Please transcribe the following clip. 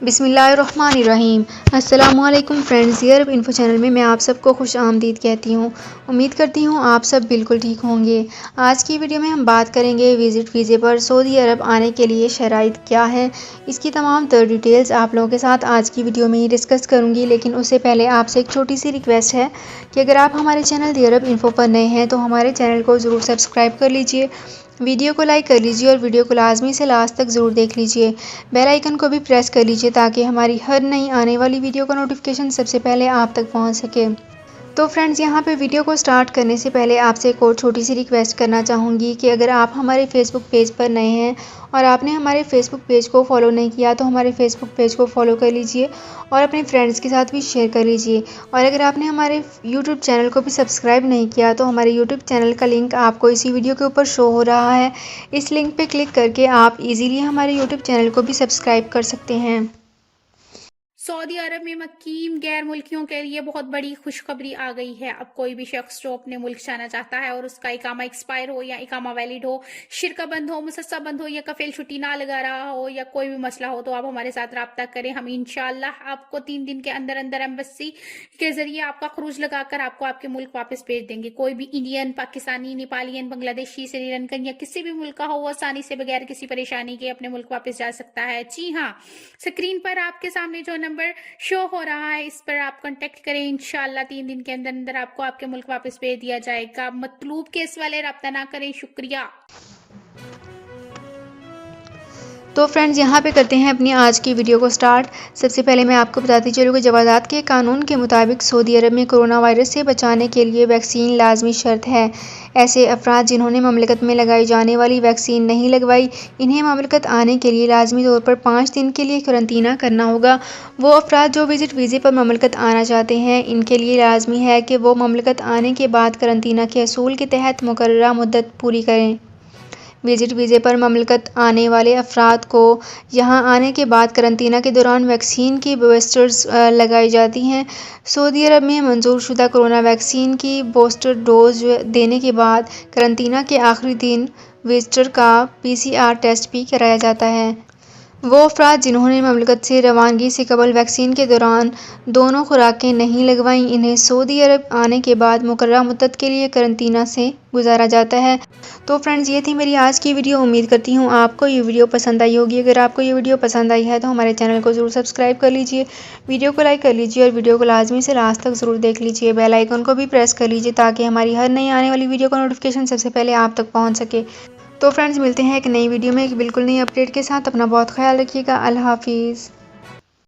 बिस्मिल्लाहिर्रहमानिर्रहीम। अस्सलामुअलैकुम फ्रेंड्स, अरब info channel में मैं आप सबको खुश आमदीद कहती हूँ। उम्मीद करती हूँ आप सब बिल्कुल ठीक होंगे। आज की वीडियो में हम बात करेंगे विज़िट वीज़े पर सऊदी अरब आने के लिए शराइत क्या है। इसकी तमाम तर डिटेल्स आप लोगों के साथ आज की वीडियो में ही डिस्कस करूँगी, लेकिन उससे पहले आपसे एक छोटी सी रिक्वेस्ट है कि अगर आप हमारे चैनल दी अरब इन्फो पर नए हैं तो हमारे चैनल को ज़रूर सब्सक्राइब कर लीजिए, वीडियो को लाइक कर लीजिए और वीडियो को लाजमी से लास्ट तक ज़रूर देख लीजिए। बेल आइकन को भी प्रेस कर लीजिए ताकि हमारी हर नई आने वाली वीडियो का नोटिफिकेशन सबसे पहले आप तक पहुंच सके। तो फ्रेंड्स, यहाँ पे वीडियो को स्टार्ट करने से पहले आपसे एक और छोटी सी रिक्वेस्ट करना चाहूँगी कि अगर आप हमारे फेसबुक पेज पर नए हैं और आपने हमारे फेसबुक पेज को फॉलो नहीं किया तो हमारे फेसबुक पेज को फॉलो कर लीजिए और अपने फ्रेंड्स के साथ भी शेयर कर लीजिए। और अगर आपने हमारे यूट्यूब चैनल को भी सब्सक्राइब नहीं किया तो हमारे यूट्यूब चैनल का लिंक आपको इसी वीडियो के ऊपर शो हो रहा है। इस लिंक पर क्लिक करके आप ईज़िली हमारे यूट्यूब चैनल को भी सब्सक्राइब कर सकते हैं। सऊदी अरब में मुकीम गैर मुल्कियों के लिए बहुत बड़ी खुशखबरी आ गई है। अब कोई भी शख्स जो अपने मुल्क जाना चाहता है और उसका इकामा एक्सपायर हो या इकामा वैलिड हो, शिरका बंद हो, मुसस्सा बंद हो या कफील छुट्टी ना लगा रहा हो या कोई भी मसला हो तो आप हमारे साथ रब्ता करें। हम इंशाल्लाह आपको 3 दिन के अंदर अंदर एम्बेसी के जरिए आपका खरूज लगाकर आपको आपके मुल्क वापस भेज देंगे। कोई भी इंडियन, पाकिस्तानी, नेपालियन, बांग्लादेशी, श्रीलंकन या किसी भी मुल्क का हो वो आसानी से बगैर किसी परेशानी के अपने मुल्क वापस जा सकता है। जी हाँ, स्क्रीन पर आपके सामने जो नंबर शो हो रहा है इस पर आप कांटेक्ट करें। इंशाल्लाह 3 दिन के अंदर अंदर आपको आपके मुल्क वापस भेज दिया जाएगा। मतलूब केस वाले रब्ता ना करें। शुक्रिया। तो फ्रेंड्स, यहाँ पे करते हैं अपनी आज की वीडियो को स्टार्ट। सबसे पहले मैं आपको बताती चलूँ कि जवाज़ात के कानून के मुताबिक सऊदी अरब में कोरोना वायरस से बचाने के लिए वैक्सीन लाजमी शर्त है। ऐसे अफराद जिन्होंने ममलकत में लगाई जाने वाली वैक्सीन नहीं लगवाई, इन्हें ममलकत आने के लिए लाजमी तौर पर 5 दिन के लिए करंतना करना होगा। वो अफराद जो विज़िट वीज़े पर ममलकत आना चाहते हैं, इनके लिए लाजमी है कि वो ममलकत आने के बाद करंतना के असूल के तहत मुकर्ररा मुद्दत पूरी करें। विज़िट वीज़े पर ममलकत आने वाले अफराद को यहाँ आने के बाद करंतना के दौरान वैक्सीन की बूस्टर्स लगाई जाती हैं। सऊदी अरब में मंजूर शुदा कोरोना वैक्सीन की बूस्टर डोज देने के बाद करंतना के आखिरी दिन विजिटर का PCR टेस्ट भी कराया जाता है। वो अफराद जिन्होंने ममलकत से रवानगी से कबल वैक्सीन के दौरान दोनों खुराकें नहीं लगवाईं, इन्हें सऊदी अरब आने के बाद मुकर्ररा मुद्दत के लिए करंतना से गुजारा जाता है। तो फ्रेंड्स, ये थी मेरी आज की वीडियो। उम्मीद करती हूँ आपको ये वीडियो पसंद आई होगी। अगर आपको ये वीडियो पसंद आई है तो हमारे चैनल को ज़रूर सब्सक्राइब कर लीजिए, वीडियो को लाइक कर लीजिए और वीडियो को लाजमी से लास्ट तक ज़रूर देख लीजिए। बेल आइकन को भी प्रेस कर लीजिए ताकि हमारी हर नई आने वाली वीडियो का नोटिफिकेशन सबसे पहले आप तक पहुँच सके। तो फ्रेंड्स, मिलते हैं एक नई वीडियो में एक बिल्कुल नई अपडेट के साथ। अपना बहुत ख्याल रखिएगा। अल्लाह हाफिज़।